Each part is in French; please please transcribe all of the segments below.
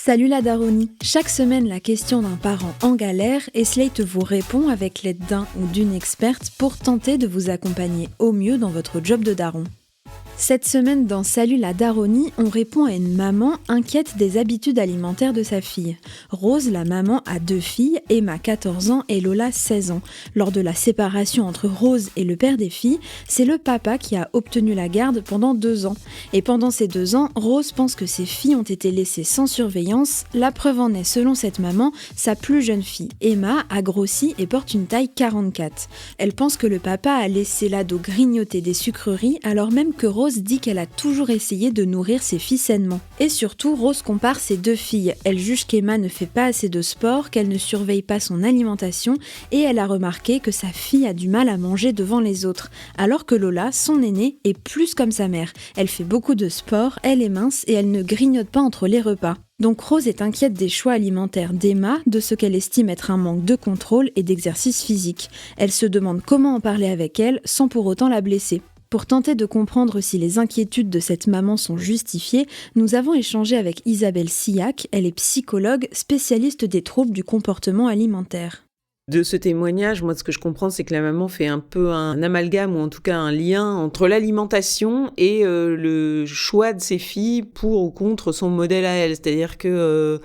Salut la Daronie. Chaque semaine, la question d'un parent en galère et Slate vous répond avec l'aide d'un ou d'une experte pour tenter de vous accompagner au mieux dans votre job de daron. Cette semaine, dans Salut la Daronie, on répond à une maman inquiète des habitudes alimentaires de sa fille. Rose, la maman, a 2 filles, Emma 14 ans et Lola 16 ans. Lors de la séparation entre Rose et le père des filles, c'est le papa qui a obtenu la garde pendant 2 ans. Et pendant ces 2 ans, Rose pense que ses filles ont été laissées sans surveillance. La preuve en est, selon cette maman, sa plus jeune fille, Emma, a grossi et porte une taille 44. Elle pense que le papa a laissé l'ado grignoter des sucreries alors même que Rose dit qu'elle a toujours essayé de nourrir ses filles sainement. Et surtout, Rose compare ses 2 filles. Elle juge qu'Emma ne fait pas assez de sport, qu'elle ne surveille pas son alimentation et elle a remarqué que sa fille a du mal à manger devant les autres. Alors que Lola, son aînée, est plus comme sa mère. Elle fait beaucoup de sport, elle est mince et elle ne grignote pas entre les repas. Donc Rose est inquiète des choix alimentaires d'Emma, de ce qu'elle estime être un manque de contrôle et d'exercice physique. Elle se demande comment en parler avec elle sans pour autant la blesser. Pour tenter de comprendre si les inquiétudes de cette maman sont justifiées, nous avons échangé avec Isabelle Sillac, elle est psychologue, spécialiste des troubles du comportement alimentaire. De ce témoignage, moi, ce que je comprends, c'est que la maman fait un peu un amalgame, ou en tout cas un lien entre l'alimentation et le choix de ses filles pour ou contre son modèle à elle. C'est-à-dire que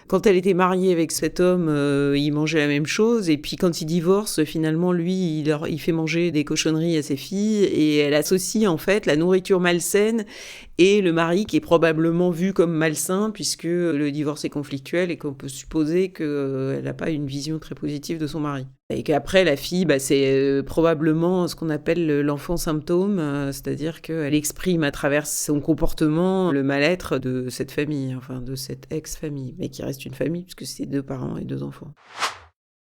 quand elle était mariée avec cet homme, il mangeait la même chose. Et puis quand il divorce, finalement, lui, il fait manger des cochonneries à ses filles. Et elle associe en fait la nourriture malsaine et le mari qui est probablement vu comme malsain puisque le divorce est conflictuel et qu'on peut supposer qu'elle n'a pas une vision très positive de son mari. Et qu'après, la fille, c'est probablement ce qu'on appelle l'enfant symptôme, c'est-à-dire qu'elle exprime à travers son comportement le mal-être de cette famille, enfin de cette ex-famille, mais qui reste une famille puisque c'est 2 parents et 2 enfants.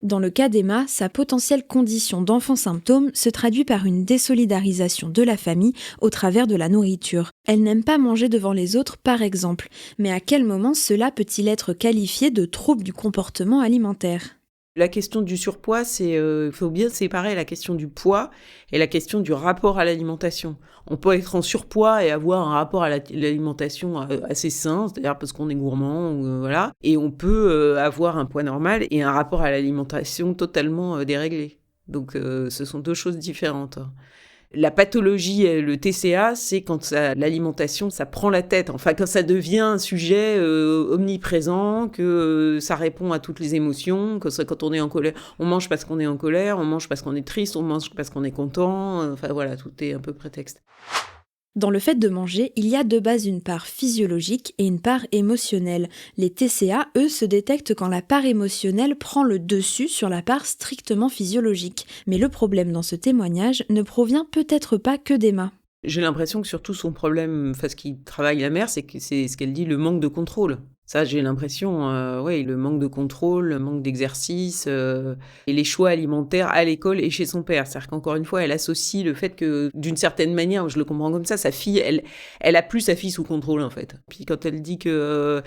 Dans le cas d'Emma, sa potentielle condition d'enfant symptôme se traduit par une désolidarisation de la famille au travers de la nourriture. Elle n'aime pas manger devant les autres, par exemple. Mais à quel moment cela peut-il être qualifié de trouble du comportement alimentaire ? La question du surpoids, il faut bien séparer la question du poids et la question du rapport à l'alimentation. On peut être en surpoids et avoir un rapport à l'alimentation assez sain, c'est-à-dire parce qu'on est gourmand, voilà. Et on peut avoir un poids normal et un rapport à l'alimentation totalement déréglé. Donc ce sont 2 choses différentes. La pathologie, le TCA, c'est quand l'alimentation, ça prend la tête. Enfin, quand ça devient un sujet omniprésent, que ça répond à toutes les émotions, que quand on est en colère, on mange parce qu'on est en colère, on mange parce qu'on est triste, on mange parce qu'on est content. Enfin voilà, tout est un peu prétexte. Dans le fait de manger, il y a de base une part physiologique et une part émotionnelle. Les TCA, eux, se détectent quand la part émotionnelle prend le dessus sur la part strictement physiologique. Mais le problème dans ce témoignage ne provient peut-être pas que d'Emma. J'ai l'impression que surtout son problème, ce qui travaille la mère, c'est ce qu'elle dit, le manque de contrôle. Ça, j'ai l'impression, le manque de contrôle, le manque d'exercice et les choix alimentaires à l'école et chez son père. C'est-à-dire qu'encore une fois, elle associe le fait que, d'une certaine manière, je le comprends comme ça, sa fille, elle a plus sa fille sous contrôle, en fait. Puis quand elle dit que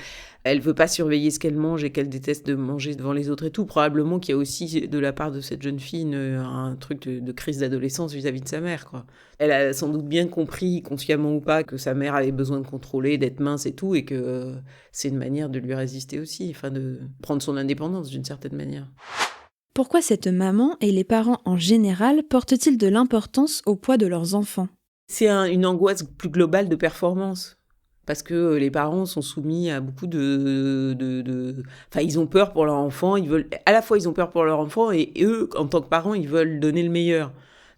elle veut pas surveiller ce qu'elle mange et qu'elle déteste de manger devant les autres et tout, probablement qu'il y a aussi, de la part de cette jeune fille, un truc de crise d'adolescence vis-à-vis de sa mère, quoi. Elle a sans doute bien compris, consciemment ou pas, que sa mère avait besoin de contrôler, d'être mince et tout, et que c'est une manière de lui résister aussi, enfin de prendre son indépendance d'une certaine manière. Pourquoi cette maman et les parents en général portent-ils de l'importance au poids de leurs enfants ? C'est une angoisse plus globale de performance. Parce que les parents sont soumis à beaucoup Enfin, ils ont peur pour leur enfant, à la fois ils ont peur pour leur enfant et eux, en tant que parents, ils veulent donner le meilleur.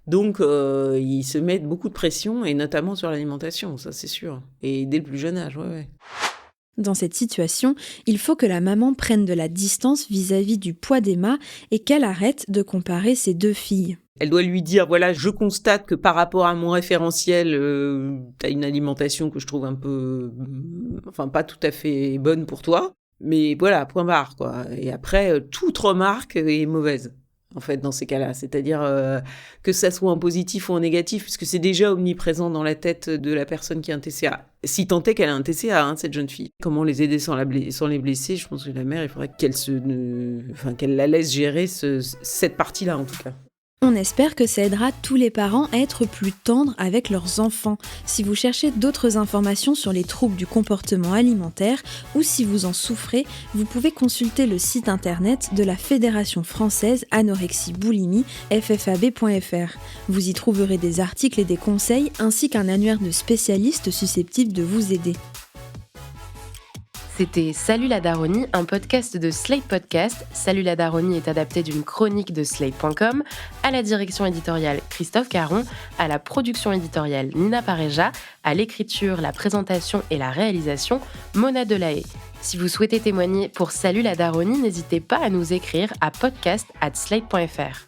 Donc, ils se mettent beaucoup de pression, et notamment sur l'alimentation, ça c'est sûr. Et dès le plus jeune âge, ouais. Dans cette situation, il faut que la maman prenne de la distance vis-à-vis du poids d'Emma et qu'elle arrête de comparer ses 2 filles. Elle doit lui dire, voilà, je constate que par rapport à mon référentiel, t'as une alimentation que je trouve un peu, pas tout à fait bonne pour toi. Mais voilà, point barre, quoi. Et après, toute remarque est mauvaise, en fait, dans ces cas-là. C'est-à-dire que ça soit en positif ou en négatif, puisque c'est déjà omniprésent dans la tête de la personne qui a un TCA. Si tant est qu'elle a un TCA, cette jeune fille. Comment les aider sans les blesser ? Je pense que la mère, il faudrait qu'elle la laisse gérer cette partie-là, en tout cas. On espère que ça aidera tous les parents à être plus tendres avec leurs enfants. Si vous cherchez d'autres informations sur les troubles du comportement alimentaire ou si vous en souffrez, vous pouvez consulter le site internet de la Fédération française anorexie-boulimie, ffab.fr. Vous y trouverez des articles et des conseils ainsi qu'un annuaire de spécialistes susceptibles de vous aider. C'était Salut la Daronie, un podcast de Slate Podcast. Salut la Daronie est adapté d'une chronique de Slate.com. À la direction éditoriale, Christophe Caron. À la production éditoriale, Nina Pareja. À l'écriture, la présentation et la réalisation, Mona Delahaye. Si vous souhaitez témoigner pour Salut la Daronie, n'hésitez pas à nous écrire à podcast@slate.fr.